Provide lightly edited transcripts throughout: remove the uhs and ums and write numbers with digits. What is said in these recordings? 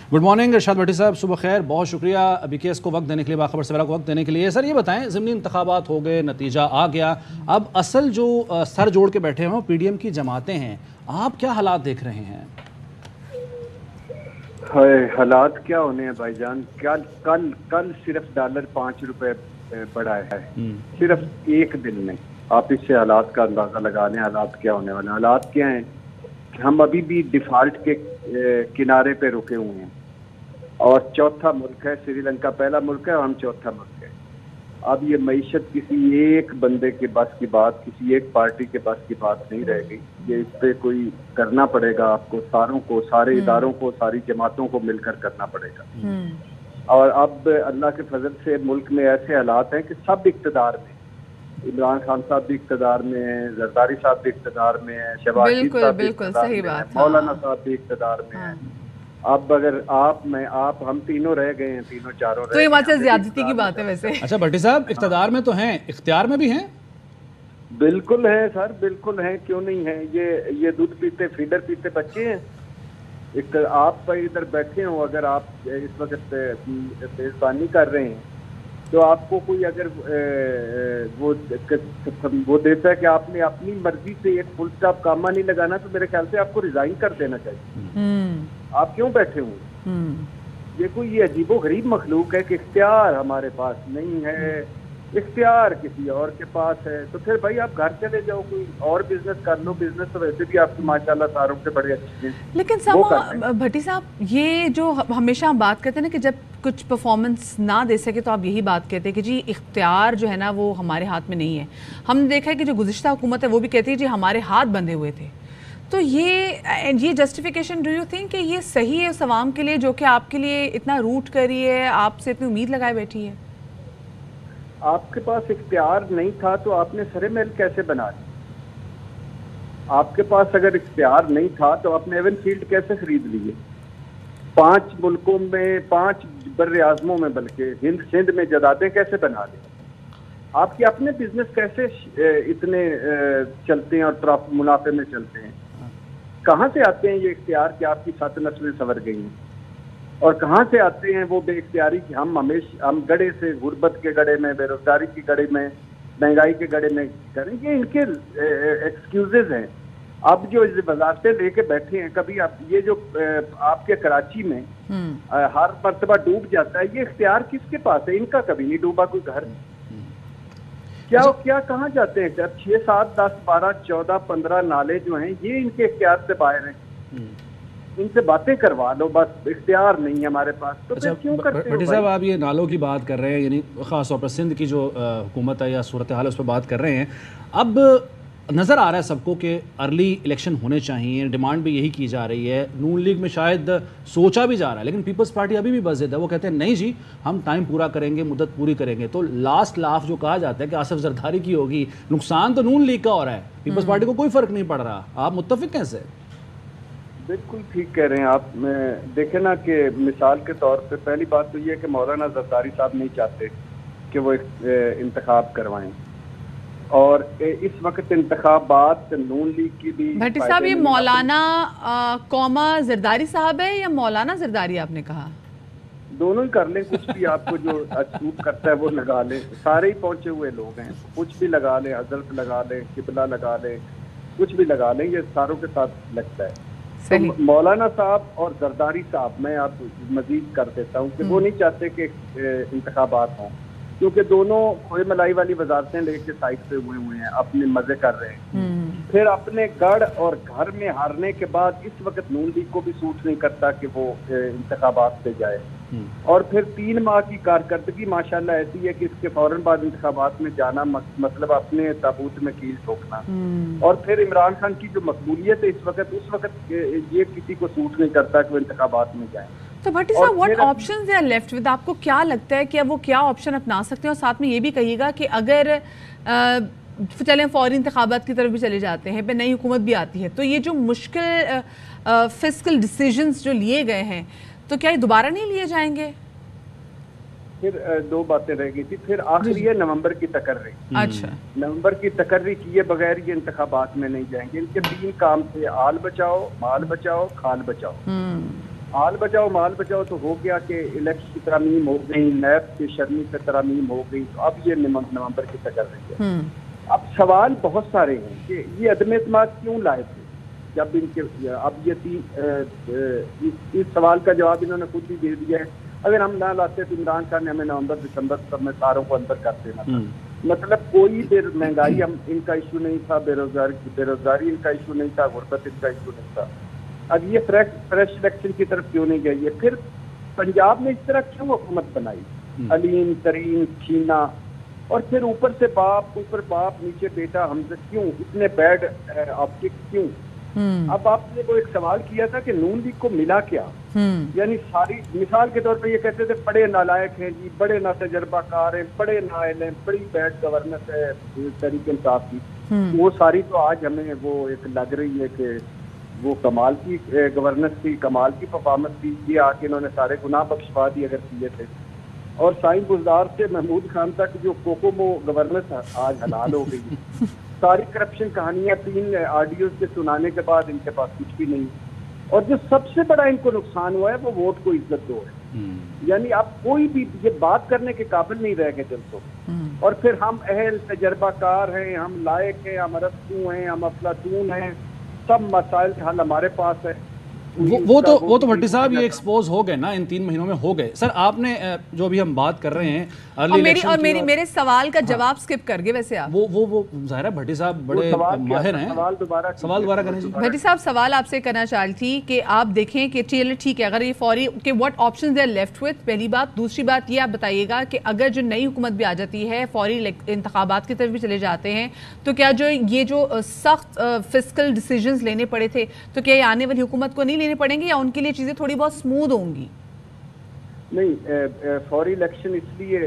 Good morning इरशाद भट्टी साहब, सुबह खैर, बहुत शुक्रिया BKS को वक्त देने के लिए, बाखबर सवेरा को वक्त देने के लिए। सर ये बताएं, ज़िमनी इंतखाबात हो गए, नतीजा आ गया, अब असल जो सर जोड़ के बैठे हैं PDM की जमातें हैं, आप क्या हालात देख रहे हैं? हालात क्या होने हैं भाईजान, कल सिर्फ डॉलर 5 रुपए बढ़ा है, सिर्फ एक दिन में। आप इससे हालात का अंदाजा लगा लें, हालात क्या होने वाले। हालात क्या हैं कि हम अभी भी डिफॉल्ट के किनारे पे रुके हुए हैं और चौथा मुल्क है, श्रीलंका पहला मुल्क है और हम चौथा मुल्क है। अब ये मईशत किसी एक बंदे के बस की बात, किसी एक पार्टी के बस की बात नहीं रह गई। ये इस पे कोई करना पड़ेगा, आपको सारों को, सारे इदारों को, सारी जमातों को मिलकर करना पड़ेगा। और अब अल्लाह के फजल से मुल्क में ऐसे हालात हैं कि सब इक़्तिदार में, इमरान खान साहब भी इक़्तिदार में हैं, जरदारी साहब भी इक़्तिदार में हैं, शहबाज शरीफ साहब भी इक़्तिदार में हैं, मौलाना साहब भी इक़्तिदार में हैं। अब अगर आप हम तीनों रह गए हैं, तीनों चारों रह गए, तो ये मतलब ज्यादती की बात है वैसे। अच्छा भट्टी साहब, इक़्तिदार में तो हैं, इख्तियार में भी हैं? बिल्कुल है सर, बिल्कुल हैं, क्यों नहीं है। ये दूध पीते फीडर पीते बच्चे हैं। आप इधर बैठे हो, अगर आप इस वक्त मेजबानी कर रहे हैं तो आपको कोई अगर वो देता है कि आपने अपनी मर्जी से एक फुल स्टॉप कामा नहीं लगाना, तो मेरे ख्याल से आपको रिजाइन कर देना चाहिए। आप क्यों बैठे हुए? ये अजीबो गरीब मखलूक है कि इख्तियार हमारे पास नहीं है, इख्तियार किसी और के पास है। तो फिर भाई आप घर चले जाओ, कोई और बिजनेस कर लो। बिजनेस तो वैसे भी आपकी माशाल्लाह सारों से बड़े अच्छे हैं। लेकिन भट्टी साहब, ये जो हमेशा हम बात करते हैं ना कि जब कुछ परफॉर्मेंस ना दे सके तो आप यही बात कहते हैं कि जी इख्तियार जो है ना वो हमारे हाथ में नहीं है। हमने देखा है कि जो गुज़िश्ता हुकूमत है वो भी कहती है जी हमारे हाथ बंधे हुए थे। तो ये जस्टिफिकेशन डू यू थिंक कि ये सही है उस अवाम के लिए जो कि आपके लिए इतना रूट कर रही है, आपसे इतनी उम्मीद लगाए बैठी है? आपके पास इख्तियार नहीं था तो आपने सरे महल कैसे बना ली? आपके पास अगर इख्तियार नहीं था तो आपने एवन फील्ड कैसे खरीद लिए? 5 मुल्कों में, 5 बर्रे आज़मों में, बल्कि हिंद सिंध में जदादें कैसे बना ली? आपके अपने बिजनेस कैसे इतने चलते हैं और मुनाफे में चलते हैं? कहाँ से आते हैं ये इख्तियार कि आपकी 7 नस्लें संवर गई हैं? और कहाँ से आते हैं वो बेइख्तियारी कि हम गड़े से, गुर्बत के गड़े में, बेरोजगारी के गड़े में, महंगाई के गड़े में करेंगे? इनके एक्सक्यूजेज हैं। अब जो वजारतें लेके बैठे हैं, कभी आप ये जो आपके कराची में हर मर्तबा डूब जाता है, ये इख्तियार किसके पास है? इनका कभी नहीं डूबा कोई घर। क्या कहाँ जाते हैं? 6, 7, 10, 12, 14, 15 नाले जो हैं ये इनके इख्तियार से बाहर हैं। इनसे बातें करवा लो, बस इख्तियार नहीं है हमारे पास। तो अच्छा, क्यों करते भट्टी साहब, आप ये नालों की बात कर रहे हैं, यानी खास तौर पर सिंध की जो हुकूमत है या सूरत हाल है उस पर बात कर रहे हैं। अब नज़र आ रहा है सबको कि अर्ली इलेक्शन होने चाहिए, डिमांड भी यही की जा रही है। नून लीग में शायद सोचा भी जा रहा है, लेकिन पीपल्स पार्टी अभी भी बज़िद है। वो कहते हैं नहीं जी, हम टाइम पूरा करेंगे, मुद्दत पूरी करेंगे। तो लास्ट लाफ जो कहा जाता है कि आसिफ जरदारी की होगी, नुकसान तो नून लीग का हो रहा है, पीपल्स पार्टी को कोई फ़र्क नहीं पड़ रहा। आप मुत्तफिक कैसे? बिल्कुल ठीक कह रहे हैं आप। देखें ना कि मिसाल के तौर पे पहली बात तो ये है कि मौलाना जरदारी साहब नहीं चाहते कि वो इंतखाब करवाएं, और इस वक्त इंतखाबात नून लीग की भी। भट्टी साहब, ये मौलाना कौमा जरदारी साहब है या मौलाना जरदारी आपने कहा? दोनों ही कर लें, कुछ भी आपको जो सूट करता है वो लगा लें। सारे ही पहुंचे हुए लोग हैं, कुछ भी लगा लें, हजरत लगा लें, किबला लगा लें, कुछ भी लगा लें, ये सारों के साथ लगता है। तो मौलाना साहब और जरदारी साहब, मैं आप मजीद कर देता हूँ कि वो नहीं चाहते कि इंतखाबात हों, क्योंकि दोनों खोए मलाई वाली वजारतें लेके साइड पे हुए हैं, अपने मजे कर रहे हैं। फिर अपने गढ़ और घर में हारने के बाद इस वक्त नून लीग को भी सूट नहीं करता कि वो इंतखाबात पे जाए। और फिर 3 माह की कारकर्दगी माशाल्लाह ऐसी है कि इसके फौरन बाद इंतखाबात में जाना मतलब अपने ताबूत में कील ठोकना। और फिर इमरान खान की जो मकबूलियत है इस वक्त ये किसी को सूट नहीं करता कि वो इंतखाबात में जाए। तो भट्टी साहब, what options are left with? आपको क्या लगता है कि अब वो क्या ऑप्शन अपना सकते हैं? और साथ में ये भी कहिएगा कि अगर चलें फौरी इंतखाबात की तरफ भी चले जाते हैं, पे नई हुकूमत भी आती है, तो ये जो मुश्किल फिस्कल डिसीजंस जो लिए गए हैं, तो क्या ये दोबारा नहीं लिए जाएंगे? फिर 2 बातें रह गई थी। फिर आखिरी है नवंबर की तकर्री। अच्छा, नवंबर की तकर्री किए बगैर ये इंतखाबात में नहीं जाएंगे। इनके 3 काम थे: आल बचाओ, माल बचाओ, खाल बचाओ। آل بچاؤ مال بچاؤ تو ہو گیا کہ الیکشن کی ترامیم ہو گئی، نیب کی شرمی سے ترامیم ہو گئی، تو اب یہ نومبر کی تک کر رہی ہے۔ اب سوال بہت سارے ہیں کہ یہ عدم اعتماد کیوں لائے تھے جب ان کے اب اس سوال کا جواب انہوں نے خود ہی دے دیا ہے۔ اگر ہم نہ لاتے تو عمران خان نے ہمیں نومبر دسمبر سب میں ساروں کو اندر کر دینا تھا۔ مطلب کوئی مہنگائی ان کا ایشو نہیں تھا، بے روزگاری ان کا ایشو نہیں تھا، غربت ان کا ایشو نہیں تھا۔ اب یہ فریش الیکشن کی طرف کیوں نہیں گئی ہے؟ پھر پنجاب میں اس طرح کیوں حکومت بنائی؟ علیم ترین چھینا، اور پھر اوپر سے باپ، اوپر باپ نیچے بیٹا، حمزہ کیوں اتنے بیڈ آپٹکس کیوں؟ اب آپ نے وہ ایک سوال کیا تھا کہ نون لیگ کو ملا کیا، یعنی ساری مثال کے طور پہ یہ کہتے تھے بڑے نالائق ہیں جی، بڑے نا تجربہ کار ہیں، بڑے نااہل ہیں، بڑی بیڈ گورننس ہے تحریک انصاف کی، وہ ساری تو آج ہمیں وہ ایک لگ رہی ہے کہ وہ کمال کی گورننس تھی، کمال کی پرفارمنس تھی، یہ آ کے انہوں نے سارے گناہ بخشوا دیے اگر کیے تھے۔ اور سائیں گلزار سے محمود خان تک جو کوکومو گورننس آج حلال ہو گئی، ساری کرپشن کہانیاں 3 آڈیوز کے سنانے کے بعد ان کے پاس کچھ بھی نہیں، اور جو سب سے بڑا ان کو نقصان ہوا ہے وہ ووٹ کو عزت دو ہے، یعنی اب کوئی بھی یہ بات کرنے کے قابل نہیں رہ گئے دل تو، اور پھر ہم اہل تجربہ کار ہیں، ہم لائق ہیں، ہم ارسطو ہیں، ہم افلاطون ہیں، سب مسائل کا حل ہمارے پاس ہے۔ وہ تو بھٹی صاحب یہ ایکسپوز ہو گئے نا، ان 3 مہینوں میں ہو گئے۔ سر آپ نے جو ابھی ہم بات کر رہے ہیں اور میرے سوال کا جواب سکپ کر گئے ویسے آپ، وہ ظاہر ہے بھٹی صاحب بڑے ماہر ہیں، سوال دوبارہ کریں جی۔ بھٹی صاحب سوال آپ سے کرنا چاہ رہی تھی کہ آپ دیکھیں کہ چلے ٹھیک ہے اگر یہ فوری کہ what options they are left with, پہلی بات۔ دوسری بات یہ آپ بتائیے گا کہ اگر جو نئی حکومت بھی آ جاتی ہے، فوری انتخابات کی طرف بھی چلے جاتے ہیں، تو کیا یہ جو سخت فسکل ڈیسیجنز لینے پڑے تھے، تو کیا یہ آنے والی حکومت کو نہیں لینے پڑیں گے، یا ان کے لیے چیزیں تھوڑی بہت سموتھ ہوں گی؟ نہیں، فوری الیکشن اس لیے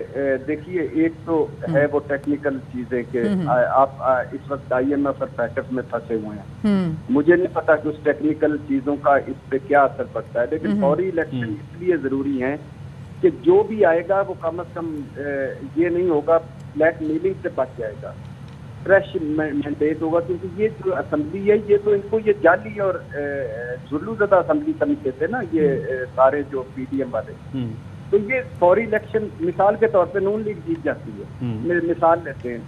دیکھیے، ایک تو ہے وہ ٹیکنیکل چیزیں کہ آپ اس وقت آئی ایم ایف اور پیکٹ میں پھنسے ہوئے ہیں، مجھے نہیں پتا کہ اس ٹیکنیکل چیزوں کا اس پہ کیا اثر پڑتا ہے، لیکن فوری الیکشن اس لیے ضروری ہیں کہ جو بھی آئے گا وہ کم از کم یہ نہیں ہوگا، بلیک میلنگ سے بچ جائے گا، فریش مینڈیٹ ہوگا، کیونکہ یہ جو اسمبلی ہے یہ تو ان کو یہ جعلی اور ظلم زدہ اسمبلی سمجھتے تھے نا یہ سارے جو پی ڈی ایم والے، تو یہ فوری الیکشن مثال کے طور پہ نون لیگ جیت جاتی ہے، مثال لیتے ہیں،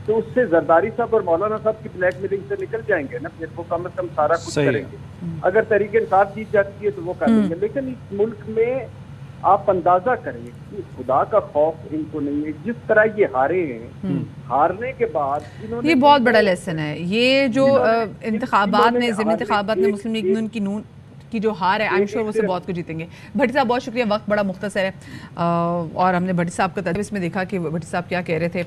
تو اس سے زرداری صاحب اور مولانا صاحب کی بلیک میلنگ سے نکل جائیں گے نا، پھر وہ کم از کم سارا کچھ کریں گے۔ اگر تحریک انصاف جیت جاتی ہے تو وہ کر لیں گے، لیکن اس ملک میں آپ اندازہ کریں کہ خدا کا خوف ان کو نہیں ہے، جس طرح یہ ہارے ہیں، ہارنے کے بعد یہ بہت بڑا لیسن ہے، یہ جو انتخابات نے ضمنی انتخابات نے مسلم لیگ نون کی جو ہار ہے، آئی ایم شور وہ سے بہت کچھ جیتیں گے۔ بھٹی صاحب بہت شکریہ، وقت بڑا مختصر ہے، اور ہم نے بھٹی صاحب کا تجربہ اس میں دیکھا کہ بھٹی صاحب کیا کہہ رہے تھے۔